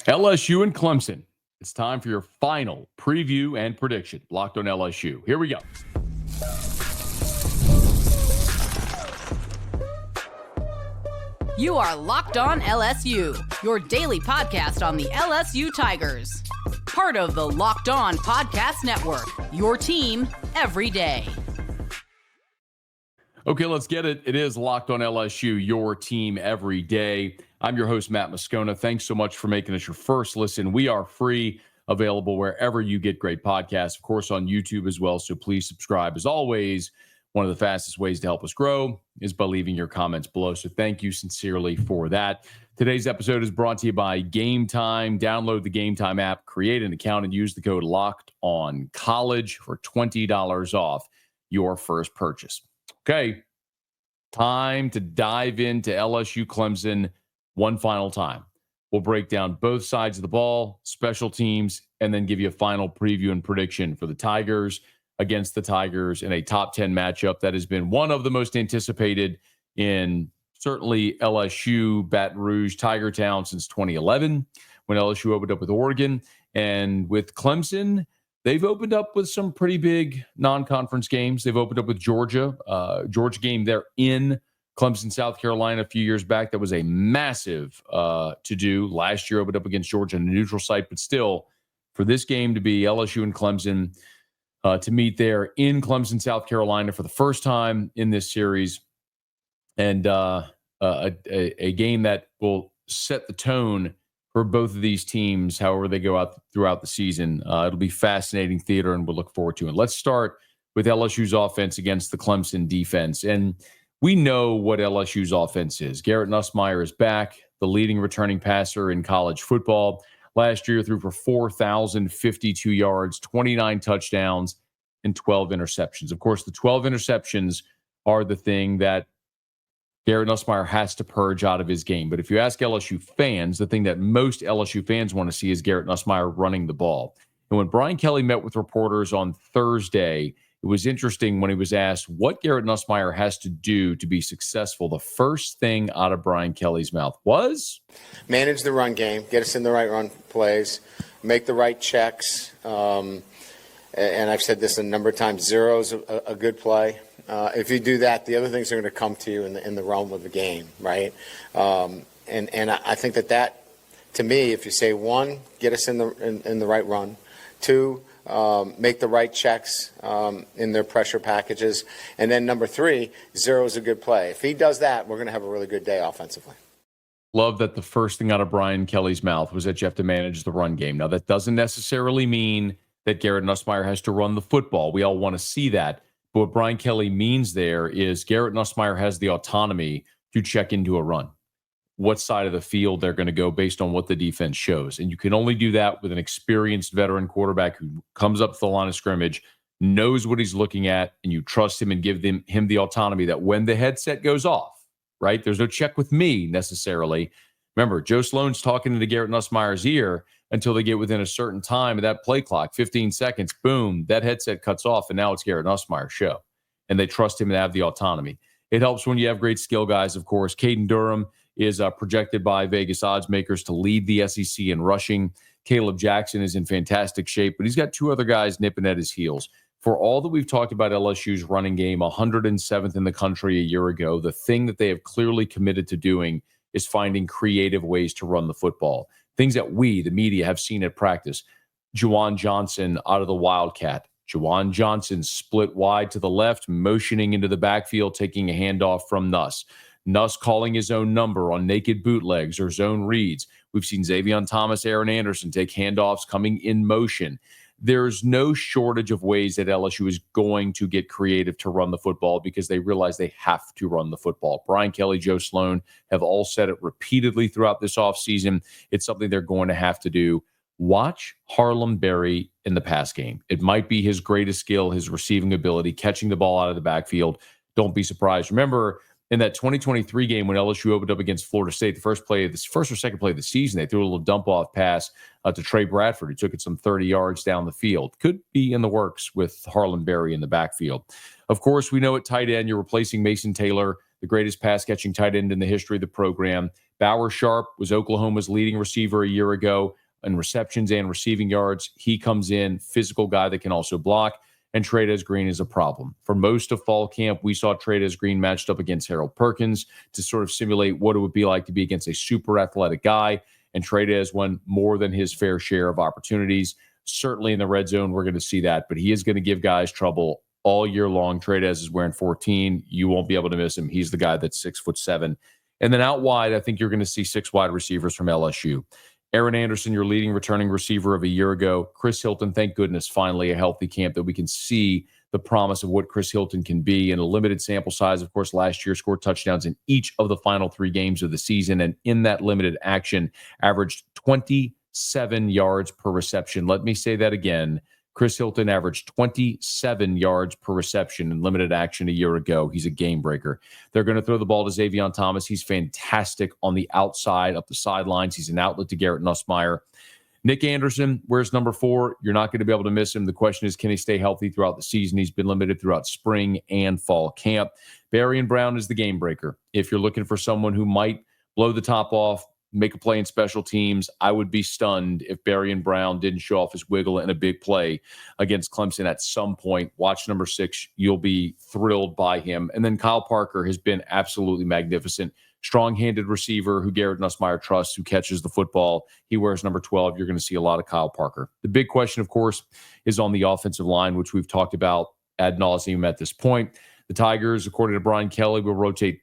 LSU and Clemson. It's time for your final preview and prediction. Locked on LSU. Here we go. You are Locked On LSU, your daily podcast on the LSU Tigers. Part of the Locked On Podcast Network, your team every day. Okay, let's get it. It is Locked On LSU, your team every day. I'm your host, Matt Moscona. Thanks so much for making us your first listen. We are free, available wherever you get great podcasts, of course, on YouTube as well. So please subscribe. As always, one of the fastest ways to help us grow is by leaving your comments below. So thank you sincerely for that. Today's episode is brought to you by Game Time. Download the Game Time app, create an account, and use the code LOCKEDONCollege for $20 off your first purchase. Okay, time to dive into LSU Clemson one final time. We'll break down both sides of the ball, special teams, and then give you a final preview and prediction for the Tigers against the Tigers in a top 10 matchup that has been one of the most anticipated in certainly LSU, Baton Rouge, Tiger Town since 2011 when LSU opened up with Oregon. And with Clemson, they've opened up with some pretty big non-conference games. They've opened up with Georgia. Georgia game there in Clemson, South Carolina a few years back. That was a massive to-do. Last year opened up against Georgia in a neutral site. But still, for this game to be LSU and Clemson to meet there in Clemson, South Carolina for the first time in this series, and a game that will set the tone for both of these teams, however they go out throughout the season. It'll be fascinating theater, and we'll look forward to it. Let's start with LSU's offense against the Clemson defense. And we know what LSU's offense is. Garrett Nussmeier is back, the leading returning passer in college football. Last year threw for 4,052 yards, 29 touchdowns, and 12 interceptions. Of course, the 12 interceptions are the thing that Garrett Nussmeier has to purge out of his game. But if you ask LSU fans, the thing that most LSU fans want to see is Garrett Nussmeier running the ball. And when Brian Kelly met with reporters on Thursday, it was interesting when he was asked what Garrett Nussmeier has to do to be successful. The first thing out of Brian Kelly's mouth was manage the run game, get us in the right run plays, make the right checks. And I've said this a number of times, zero's a good play. If you do that, the other things are going to come to you in the realm of the game, right? And I think that to me, if you say one, get us in the right run, two, make the right checks in their pressure packages, and then number three, zero is a good play. If he does that, we're going to have a really good day offensively. Love that the first thing out of Brian Kelly's mouth was that you have to manage the run game. Now, that doesn't necessarily mean that Garrett Nussmeier has to run the football. We all want to see that. But what Brian Kelly means there is Garrett Nussmeier has the autonomy to check into a run, what side of the field they're going to go based on what the defense shows. And you can only do that with an experienced veteran quarterback who comes up to the line of scrimmage, knows what he's looking at, and you trust him and give him the autonomy that when the headset goes off, right, there's no check with me necessarily. Remember, Joe Sloan's talking into Garrett Nussmeier's ear until they get within a certain time of that play clock, 15 seconds, boom, that headset cuts off, and now it's Garrett Nussmeier's show. And they trust him to have the autonomy. It helps when you have great skill guys, of course. Caden Durham is projected by Vegas odds makers to lead the SEC in rushing. Caleb Jackson is in fantastic shape, but he's got two other guys nipping at his heels. For all that we've talked about LSU's running game, 107th in the country a year ago, the thing that they have clearly committed to doing is finding creative ways to run the football. Things that we, the media, have seen at practice. Juwan Johnson out of the Wildcat. Juwan Johnson split wide to the left, motioning into the backfield, taking a handoff from Nuss. Nuss calling his own number on naked bootlegs or zone reads. We've seen Xavion Thomas, Aaron Anderson take handoffs coming in motion. There's no shortage of ways that LSU is going to get creative to run the football because they realize they have to run the football. Brian Kelly, Joe Sloan have all said it repeatedly throughout this offseason. It's something they're going to have to do. Watch Harlem Berry in the pass game. It might be his greatest skill, his receiving ability, catching the ball out of the backfield. Don't be surprised. Remember, in that 2023 game when LSU opened up against Florida State, the first or second play of the season, they threw a little dump-off pass to Trey Bradford, who took it some 30 yards down the field. Could be in the works with Harlem Berry in the backfield. Of course, we know at tight end, you're replacing Mason Taylor, the greatest pass-catching tight end in the history of the program. Bauer Sharp was Oklahoma's leading receiver a year ago in receptions and receiving yards. He comes in, physical guy that can also block. And Trey'Dez Green is a problem. For most of fall camp, we saw Trey'Dez Green matched up against Harold Perkins to sort of simulate what it would be like to be against a super athletic guy. And Trey'Dez won more than his fair share of opportunities. Certainly in the red zone, we're going to see that. But he is going to give guys trouble all year long. Trey'Dez is wearing 14. You won't be able to miss him. He's the guy that's 6'7". And then out wide, I think you're going to see 6 wide receivers from LSU. Aaron Anderson, your leading returning receiver of a year ago. Chris Hilton, thank goodness, finally a healthy camp that we can see the promise of what Chris Hilton can be in a limited sample size. Of course, last year scored touchdowns in each of the final 3 games of the season, and in that limited action, averaged 27 yards per reception. Let me say that again. Chris Hilton averaged 27 yards per reception in limited action a year ago. He's a game breaker. They're going to throw the ball to Xavier Thomas. He's fantastic on the outside, up the sidelines. He's an outlet to Garrett Nussmeier. Nick Anderson, where's number 4? You're not going to be able to miss him. The question is, can he stay healthy throughout the season? He's been limited throughout spring and fall camp. Barian Brown is the game breaker. If you're looking for someone who might blow the top off, make a play in special teams, I would be stunned if Barian Brown didn't show off his wiggle in a big play against Clemson at some point. Watch number 6. You'll be thrilled by him. And then Kyle Parker has been absolutely magnificent. Strong-handed receiver who Garrett Nussmeier trusts, who catches the football. He wears number 12. You're going to see a lot of Kyle Parker. The big question, of course, is on the offensive line, which we've talked about ad nauseum at this point. The Tigers, according to Brian Kelly, will rotate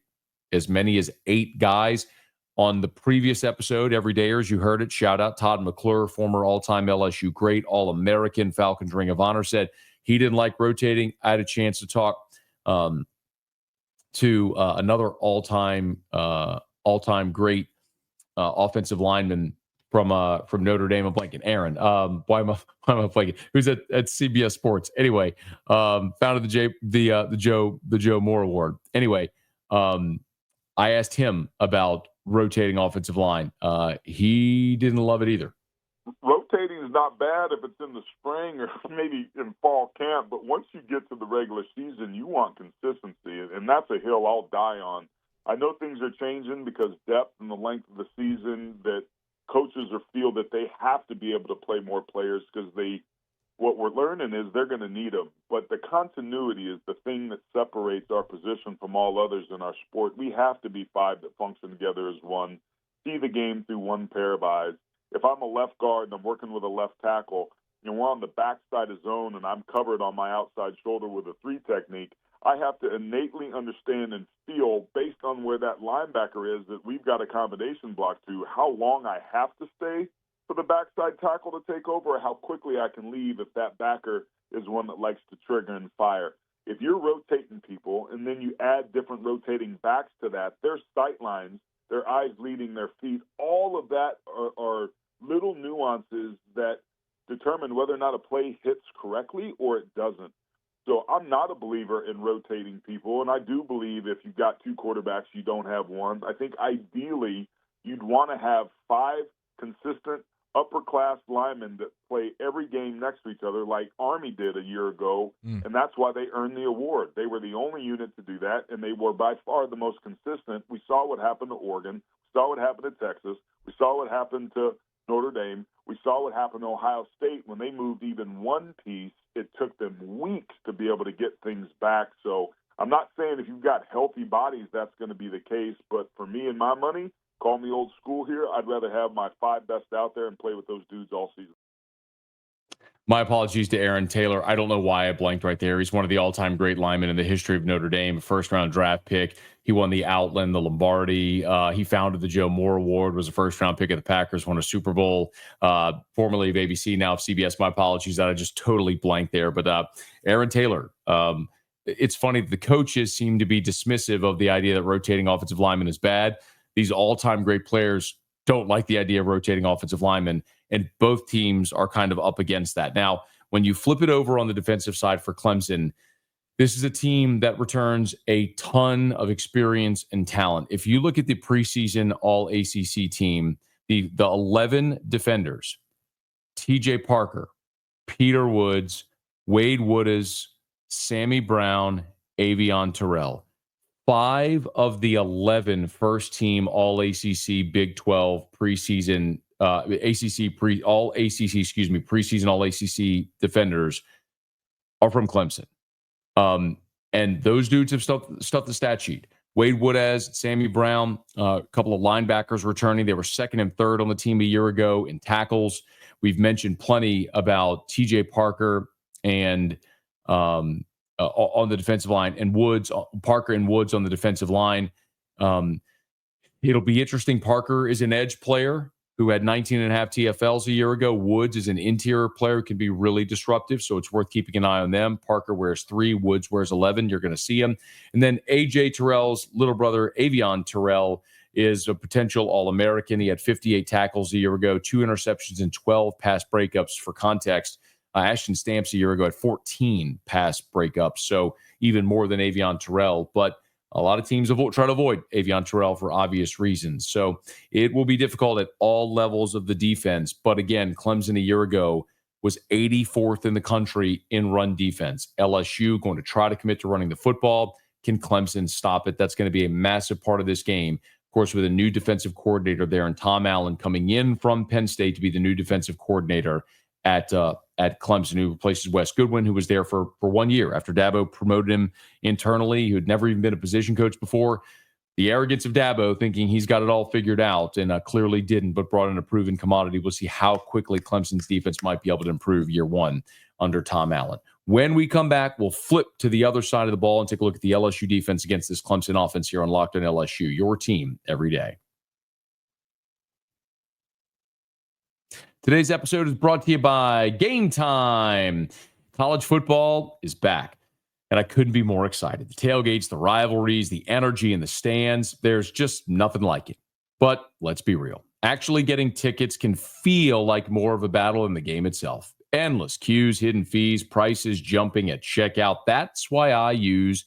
as many as 8 guys. On the previous episode, Everydayers, you heard it. Shout out Todd McClure, former all-time LSU great, All-American, Falcons Ring of Honor, said he didn't like rotating. I had a chance to talk to another all-time great offensive lineman from Notre Dame. I'm blanking. Aaron. Why am I blanking? Who's at CBS Sports? Anyway, founded the Joe Moore Award. Anyway, I asked him about rotating offensive line. He didn't love it either. Rotating is not bad if it's in the spring or maybe in fall camp, but once you get to the regular season, you want consistency, and that's a hill I'll die on. I know things are changing because depth and the length of the season, that coaches feel that they have to be able to play more players because what we're learning is they're going to need them. But the continuity is the thing that separates our position from all others in our sport. We have to be 5 that function together as one, see the game through one pair of eyes. If I'm a left guard and I'm working with a left tackle, and we're on the backside of zone and I'm covered on my outside shoulder with a 3 technique, I have to innately understand and feel, based on where that linebacker is, that we've got a combination block to, how long I have to stay for the backside tackle to take over, or how quickly I can leave if that backer is one that likes to trigger and fire. If you're rotating people and then you add different rotating backs to that, their sight lines, their eyes leading their feet, all of that are little nuances that determine whether or not a play hits correctly or it doesn't. So I'm not a believer in rotating people, and I do believe if you've got 2 quarterbacks, you don't have one. I think ideally you'd want to have 5 consistent upper-class linemen that play every game next to each other like Army did a year ago, and that's why they earned the award. They were the only unit to do that, and they were by far the most consistent. We saw what happened to Oregon. We saw what happened to Texas. We saw what happened to Notre Dame. We saw what happened to Ohio State. When they moved even one piece, it took them weeks to be able to get things back. So I'm not saying if you've got healthy bodies that's going to be the case, but for me and my money, call me old school here, I'd rather have my 5 best out there and play with those dudes all season. My apologies to Aaron Taylor. I don't know why I blanked right there. He's one of the all-time great linemen in the history of Notre Dame, first-round draft pick. He won the Outland, the Lombardi. He founded the Joe Moore Award, was a first-round pick of the Packers, won a Super Bowl, formerly of ABC, now of CBS. My apologies that I just totally blanked there. But Aaron Taylor, it's funny that the coaches seem to be dismissive of the idea that rotating offensive linemen is bad. These all-time great players don't like the idea of rotating offensive linemen, and both teams are kind of up against that. Now, when you flip it over on the defensive side for Clemson, this is a team that returns a ton of experience and talent. If you look at the preseason All-ACC team, the 11 defenders, T.J. Parker, Peter Woods, Wade Wooders, Sammy Brown, Avion Terrell, 5 of the 11 first-team All-ACC Big 12 preseason preseason All-ACC defenders are from Clemson. And those dudes have stuffed the stat sheet. Wade Woodaz, Sammy Brown, a couple of linebackers returning. They were second and third on the team a year ago in tackles. We've mentioned plenty about TJ Parker and on the defensive line, and Parker and Woods on the defensive line. It'll be interesting. Parker is an edge player who had 19 and a half TFLs a year ago. Woods is an interior player who can be really disruptive, so it's worth keeping an eye on them. Parker wears 3, Woods wears 11. You're going to see him. And then A.J. Terrell's little brother, Avion Terrell, is a potential All-American. He had 58 tackles a year ago, 2 interceptions, and 12 pass breakups. For context, Ashton Stamps a year ago had 14 pass breakups, so even more than Avion Terrell. But a lot of teams try to avoid Avion Terrell for obvious reasons. So it will be difficult at all levels of the defense. But again, Clemson a year ago was 84th in the country in run defense. LSU going to try to commit to running the football. Can Clemson stop it? That's going to be a massive part of this game. Of course, with a new defensive coordinator there and Tom Allen coming in from Penn State to be the new defensive coordinator at Clemson, who replaces Wes Goodwin, who was there for 1 year after Dabo promoted him internally, who had never even been a position coach before. The arrogance of Dabo thinking he's got it all figured out, and clearly didn't, but brought in a proven commodity. We'll see how quickly Clemson's defense might be able to improve year one under Tom Allen. When we come back, we'll flip to the other side of the ball and take a look at the LSU defense against this Clemson offense here on Locked On LSU, your team every day. Today's episode is brought to you by Game Time. College football is back, and I couldn't be more excited. The tailgates, the rivalries, the energy in the stands, there's just nothing like it. But let's be real. Actually getting tickets can feel like more of a battle than the game itself. Endless queues, hidden fees, prices jumping at checkout. That's why I use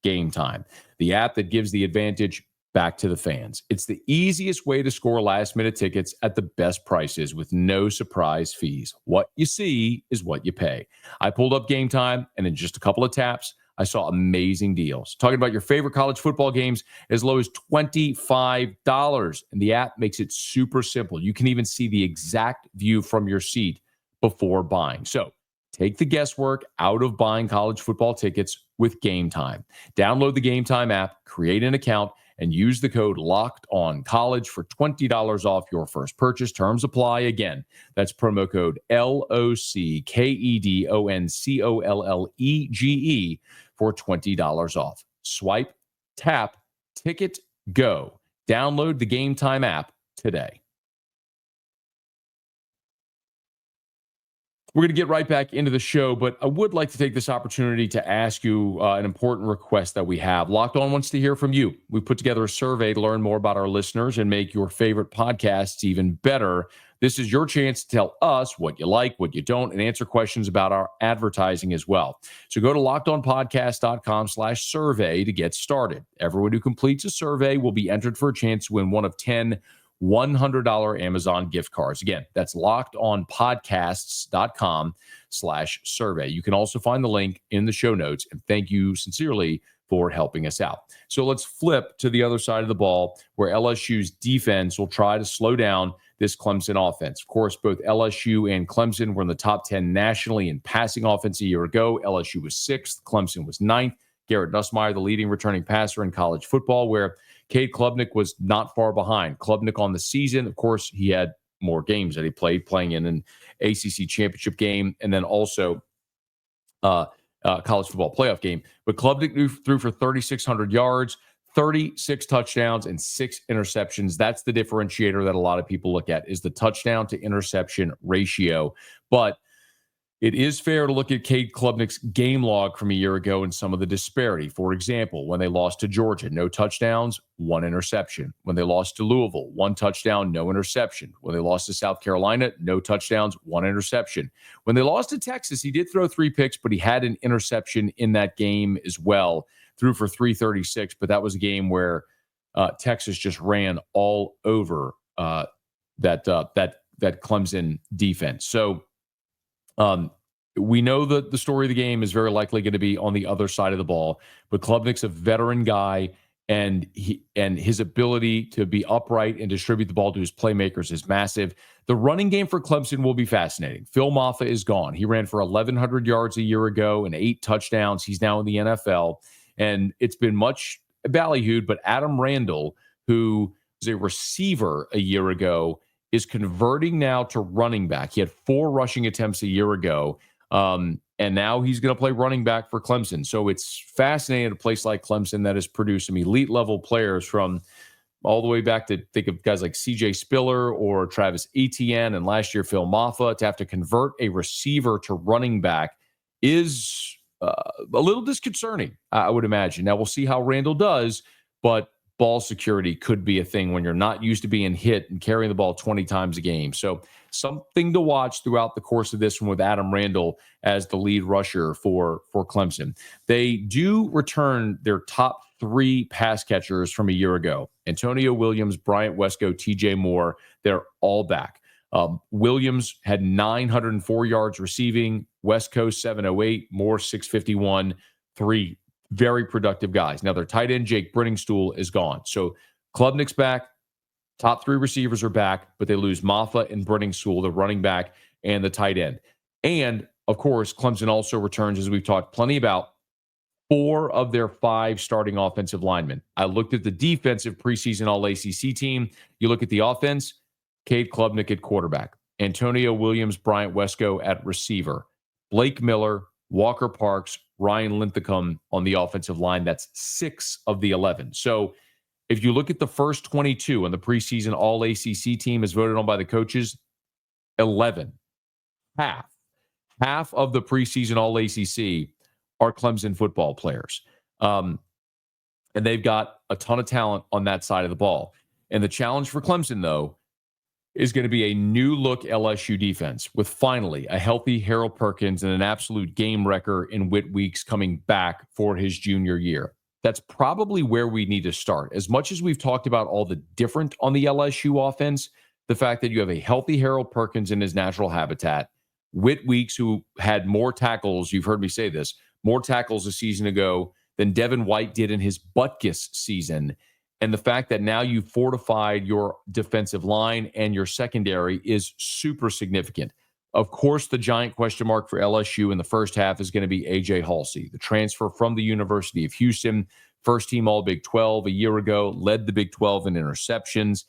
Game Time, the app that gives the advantage back to the fans. It's the easiest way to score last-minute tickets at the best prices with no surprise fees. What you see is what you pay. I pulled up Game Time, and in just a couple of taps, I saw amazing deals. Talking about your favorite college football games as low as $25, and the app makes it super simple. You can even see the exact view from your seat before buying. So take the guesswork out of buying college football tickets with Game Time. Download the Game Time app, create an account, and use the code LOCKEDONCOLLEGE for $20 off your first purchase. Terms apply. Again, that's promo code LOCKEDONCOLLEGE for $20 off. Swipe, tap, ticket, go. Download the Game Time app today. We're going to get right back into the show, but I would like to take this opportunity to ask you an important request that we have. Locked On wants to hear from you. We put together a survey to learn more about our listeners and make your favorite podcasts even better. This is your chance to tell us what you like, what you don't, and answer questions about our advertising as well. So go to lockedonpodcast.com/survey to get started. Everyone who completes a survey will be entered for a chance to win one of 10 $100 Amazon gift cards. Again, that's lockedonpodcasts.com/survey. You can also find the link in the show notes. And thank you sincerely for helping us out. So let's flip to the other side of the ball where LSU's defense will try to slow down this Clemson offense. Of course, both LSU and Clemson were in the top 10 nationally in passing offense a year ago. LSU was 6th. Clemson was 9th. Garrett Nussmeier, the leading returning passer in college football, where Cade Klubnik was not far behind. Klubnik on the season, of course, he had more games that he playing in an ACC championship game and then also college football playoff game. But Klubnik threw for 3,600 yards, 36 touchdowns, and 6 interceptions. That's the differentiator that a lot of people look at, is the touchdown to interception ratio. But it is fair to look at Cade Klubnik's game log from a year ago and some of the disparity. For example, when they lost to Georgia, no touchdowns, 1 interception. When they lost to Louisville, 1 touchdown, no interception. When they lost to South Carolina, no touchdowns, 1 interception. When they lost to Texas, he did throw 3 picks, but he had an interception in that game as well. Threw for 336, but that was a game where Texas just ran all over that Clemson defense. So we know that the story of the game is very likely going to be on the other side of the ball, but Klubnik's a veteran guy, and his ability to be upright and distribute the ball to his playmakers is massive. The running game for Clemson will be fascinating. Phil Maffa is gone. He ran for 1,100 yards a year ago and 8 touchdowns. He's now in the NFL, and it's been much ballyhooed, but Adam Randall, who was a receiver a year ago, is converting now to running back. He had 4 rushing attempts a year ago, and now he's going to play running back for Clemson. So it's fascinating at a place like Clemson that has produced some elite-level players from all the way back to think of guys like C.J. Spiller or Travis Etienne, and last year Phil Maffa. To have to convert a receiver to running back is a little disconcerting, I would imagine. Now, we'll see how Randall does, but ball security could be a thing when you're not used to being hit and carrying the ball 20 times a game. So something to watch throughout the course of this one with Adam Randall as the lead rusher for Clemson. They do return their top 3 pass catchers from a year ago. Antonio Williams, Bryant Wesco, TJ Moore, they're all back. Williams had 904 yards receiving, Wesco 708, Moore 651, 3 very productive guys. Now, their tight end, Jake Brenningstool, is gone. So Klubnik's back. Top 3 receivers are back, but they lose Maffa and Brenningstool, the running back and the tight end. And, of course, Clemson also returns, as we've talked plenty about, 4 of their 5 starting offensive linemen. I looked at the defensive preseason All-ACC team. You look at the offense, Cade Klubnik at quarterback, Antonio Williams, Bryant Wesco at receiver, Blake Miller, Walker Parks, Ryan Linthicum on the offensive line. That's 6 of the 11. So if you look at the first 22 on the preseason All-ACC team as voted on by the coaches, 11. Half of the preseason All-ACC are Clemson football players. And they've got a ton of talent on that side of the ball. And the challenge for Clemson, though, is going to be a new look LSU defense with finally a healthy Harold Perkins and an absolute game wrecker in Whit Weeks coming back for his junior year. That's probably where we need to start. As much as we've talked about all the different on the LSU offense, the fact that you have a healthy Harold Perkins in his natural habitat, Whit Weeks, who had more tackles, you've heard me say this, more tackles a season ago than Devin White did in his Butkus season. And the fact that now you've fortified your defensive line and your secondary is super significant. Of course, the giant question mark for LSU in the first half is going to be A.J. Halsey, the transfer from the University of Houston, first team All-Big 12 a year ago, led the Big 12 in interceptions.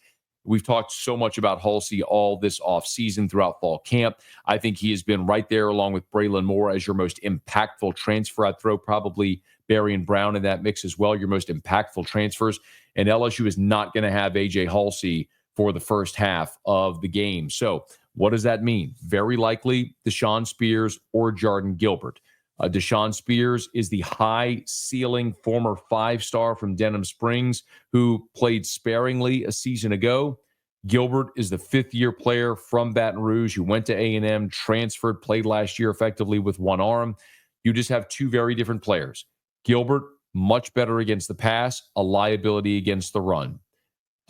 We've talked so much about Halsey all this offseason throughout fall camp. I think he has been right there along with Braylon Moore as your most impactful transfer. I'd throw probably Barry and Brown in that mix as well, your most impactful transfers. And LSU is not going to have A.J. Halsey for the first half of the game. So what does that mean? Very likely Deshaun Spears or Jordan Gilbert. Deshaun Spears is the high-ceiling former 5-star from Denham Springs who played sparingly a season ago. Gilbert is the 5th-year player from Baton Rouge who went to A&M, transferred, played last year effectively with one arm. You just have 2 very different players. Gilbert, much better against the pass, a liability against the run.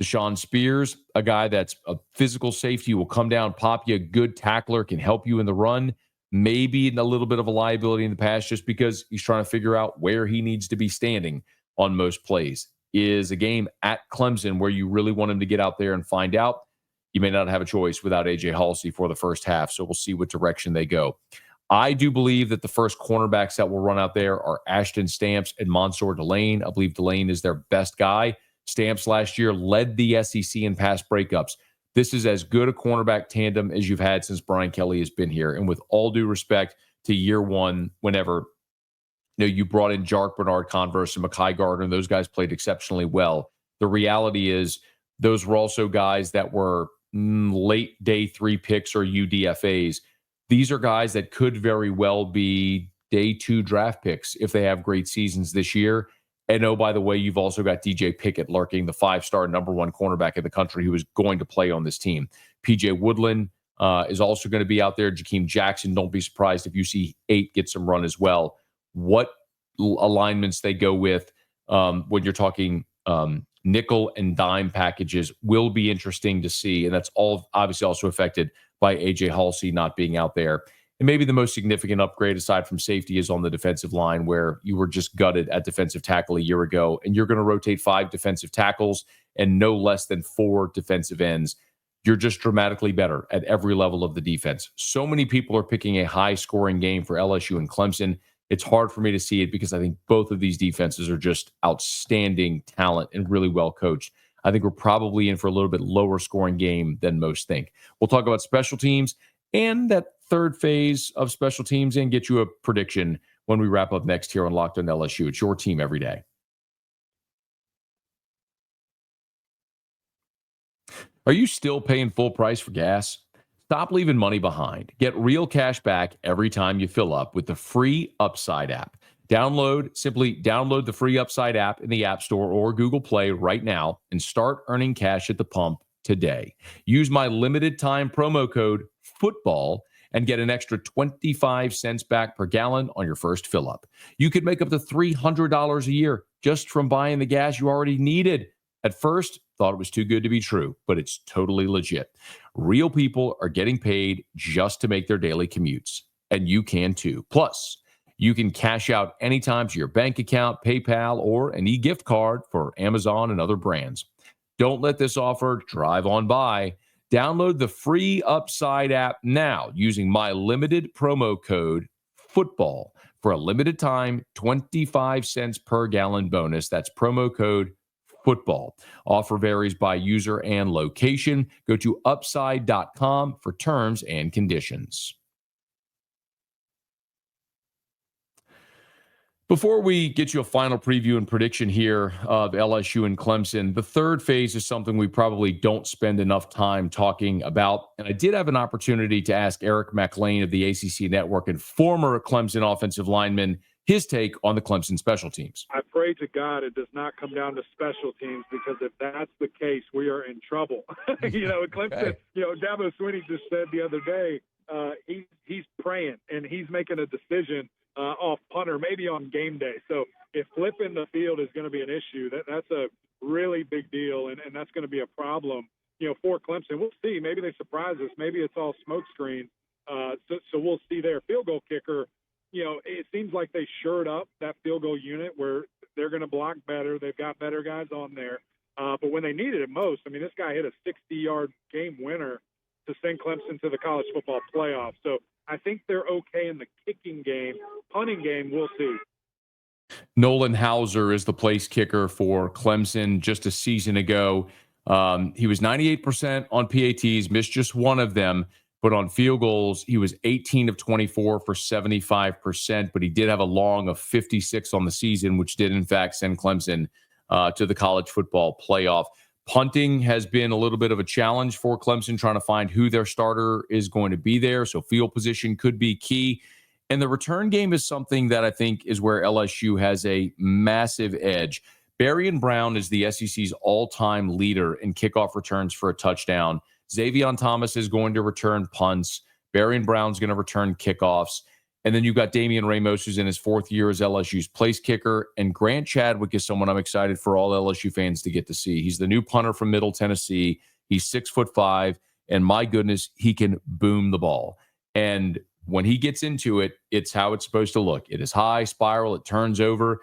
Deshaun Spears, a guy that's a physical safety, will come down, pop you, a good tackler, can help you in the run, maybe a little bit of a liability in the pass just because he's trying to figure out where he needs to be standing on most plays. Is a game at Clemson where you really want him to get out there and find out. You may not have a choice without A.J. Halsey for the first half, so we'll see what direction they go. I do believe that the first cornerbacks that will run out there are Ashton Stamps and Mansour Delane. I believe Delane is their best guy. Stamps last year led the SEC in pass breakups. This is as good a cornerback tandem as you've had since Brian Kelly has been here. And with all due respect to year one, whenever you brought in Jark Bernard Converse and Mekhi Gardner, and those guys played exceptionally well. The reality is those were also guys that were late day 3 picks or UDFAs. These are guys that could very well be day 2 draft picks if they have great seasons this year. And oh, by the way, you've also got DJ Pickett lurking, the 5-star number 1 cornerback in the country who is going to play on this team. PJ Woodland is also going to be out there. Jakeem Jackson, don't be surprised if you see 8 get some run as well. What alignments they go with when you're talking nickel and dime packages will be interesting to see. And that's all obviously also affected by A.J. Halsey not being out there. And maybe the most significant upgrade aside from safety is on the defensive line, where you were just gutted at defensive tackle a year ago, and you're going to rotate 5 defensive tackles and no less than 4 defensive ends. You're just dramatically better at every level of the defense. So many people are picking a high-scoring game for LSU and Clemson. It's hard for me to see it because I think both of these defenses are just outstanding talent and really well coached. I think we're probably in for a little bit lower scoring game than most think. We'll talk about special teams and that third phase of special teams and get you a prediction when we wrap up next here on Locked On LSU. It's your team every day. Are you still paying full price for gas? Stop leaving money behind. Get real cash back every time you fill up with the free Upside app. Simply download the free Upside app in the App Store or Google Play right now and start earning cash at the pump today. Use my limited time promo code FOOTBALL and get an extra 25 cents back per gallon on your first fill up. You could make up to $300 a year just from buying the gas you already needed. At first, thought it was too good to be true, but it's totally legit. Real people are getting paid just to make their daily commutes, and you can too. Plus, you can cash out anytime to your bank account, PayPal, or an e-gift card for Amazon and other brands. Don't let this offer drive on by. Download the free Upside app now using my limited promo code FOOTBALL for a limited time 25 cents per gallon bonus. That's promo code FOOTBALL. Offer varies by user and location. Go to upside.com for terms and conditions. Before we get you a final preview and prediction here of LSU and Clemson, the third phase is something we probably don't spend enough time talking about. And I did have an opportunity to ask Eric MacLain of the ACC Network and former Clemson offensive lineman his take on the Clemson special teams. I pray to God it does not come down to special teams, because if that's the case, we are in trouble. Clemson, okay. Dabo Swinney just said the other day, he's praying and he's making a decision off punter, maybe on game day. So if flipping the field is going to be an issue, that's a really big deal, and that's going to be a problem, for Clemson. We'll see. Maybe they surprise us. Maybe it's all smoke screen. So we'll see there. Field goal kicker, it seems like they shored up that field goal unit where they're going to block better. They've got better guys on there. But when they needed it most, this guy hit a 60-yard game winner to send Clemson to the college football playoff. So I think they're okay in the kicking game. Punting game, we'll see. Nolan Hauser is the place kicker for Clemson just a season ago. He was 98% on PATs, missed just one of them. But on field goals, he was 18 of 24 for 75%. But he did have a long of 56 on the season, which did, in fact, send Clemson to the college football playoff. Punting has been a little bit of a challenge for Clemson, trying to find who their starter is going to be there. So field position could be key. And the return game is something that I think is where LSU has a massive edge. Berrien Brown is the SEC's all-time leader in kickoff returns for a touchdown. Xavion Thomas is going to return punts. Berrien Brown's going to return kickoffs. And then you've got Damian Ramos, who's in his 4th year as LSU's place kicker. And Grant Chadwick is someone I'm excited for all LSU fans to get to see. He's the new punter from Middle Tennessee. He's 6'5", and my goodness, he can boom the ball. And when he gets into it, it's how it's supposed to look. It is high, spiral, it turns over.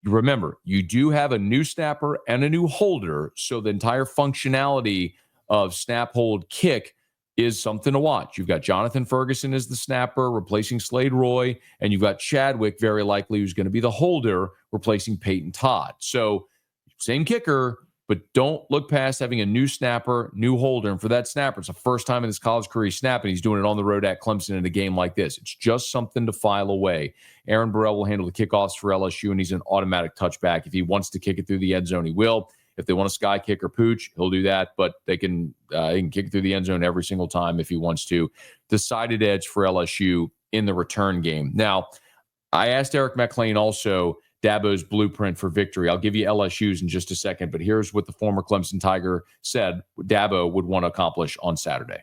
Remember, you do have a new snapper and a new holder, so the entire functionality of snap, hold, kick is something to watch. You've got Jonathan Ferguson as the snapper, replacing Slade Roy, and you've got Chadwick, very likely, who's going to be the holder, replacing Peyton Todd. So same kicker, but don't look past having a new snapper, new holder. And for that snapper, it's the first time in his college career he's snapping. He's doing it on the road at Clemson in a game like this. It's just something to file away. Aaron Burrell will handle the kickoffs for LSU, and he's an automatic touchback. If he wants to kick it through the end zone, he will. If they want a sky kick or pooch, he'll do that, but he can kick it through the end zone every single time if he wants to. Decided edge for LSU in the return game. Now, I asked Eric MacLain also Dabo's blueprint for victory. I'll give you LSU's in just a second, but here's what the former Clemson Tiger said Dabo would want to accomplish on Saturday.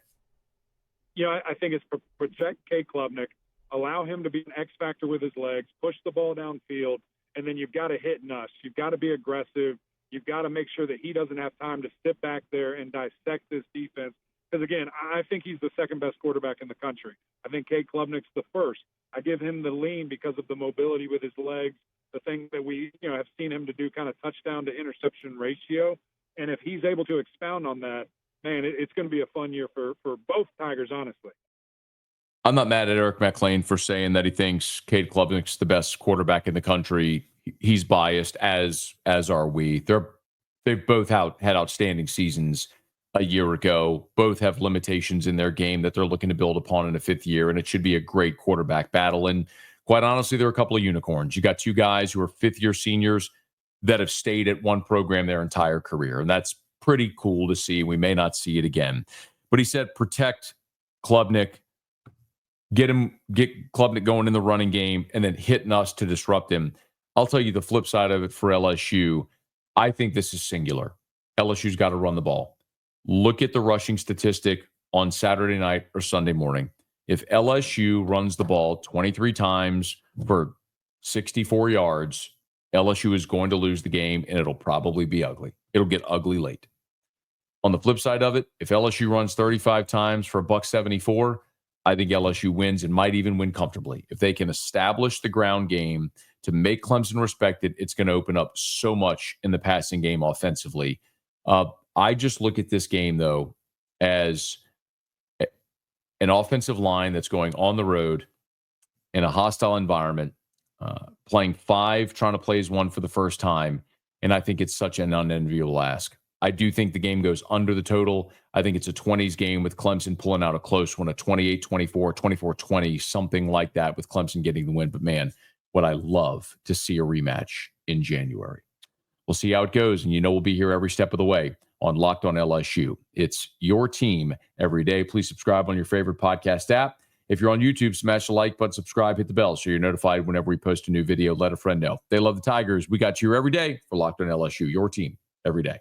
I think it's protect K. Klubnik, allow him to be an X factor with his legs, push the ball downfield, and then you've got to hit Nuss. You've got to be aggressive. You've got to make sure that he doesn't have time to sit back there and dissect this defense Because, again, I think he's the second best quarterback in the country. I think Cade Klubnik's the first. I give him the lean because of the mobility with his legs, the thing that we have seen him to do, kind of touchdown to interception ratio. And if he's able to expound on that, man, it's going to be a fun year for both Tigers, honestly. I'm not mad at Eric MacLain for saying that he thinks Cade Klubnik's the best quarterback in the country. He's biased, as are we. They've both had outstanding seasons a year ago. Both have limitations in their game that they're looking to build upon in a fifth year, and it should be a great quarterback battle. And quite honestly, there are a couple of unicorns. You got two guys who are fifth-year seniors that have stayed at one program their entire career, and that's pretty cool to see. We may not see it again. But he said protect Klubnik, get Klubnik going in the running game, and then hitting us to disrupt him. I'll tell you the flip side of it for LSU. I think this is singular. LSU's got to run the ball. Look at the rushing statistic on Saturday night or Sunday morning. If LSU runs the ball 23 times for 64 yards, LSU is going to lose the game, and it'll probably be ugly. It'll get ugly late. On the flip side of it, if LSU runs 35 times for $174, I think LSU wins and might even win comfortably. If they can establish the ground game to make Clemson respected, it's going to open up so much in the passing game offensively. I just look at this game, though, as an offensive line that's going on the road in a hostile environment, playing 5, trying to play as 1 for the first time, and I think it's such an unenviable ask. I do think the game goes under the total. I think it's a 20s game with Clemson pulling out a close one, a 28-24, 24-20, something like that, with Clemson getting the win. But, man, would I love to see a rematch in January. We'll see how it goes, and we'll be here every step of the way on Locked on LSU. It's your team every day. Please subscribe on your favorite podcast app. If you're on YouTube, smash the like button, subscribe, hit the bell so you're notified whenever we post a new video. Let a friend know. They love the Tigers. We got you every day for Locked on LSU, your team every day.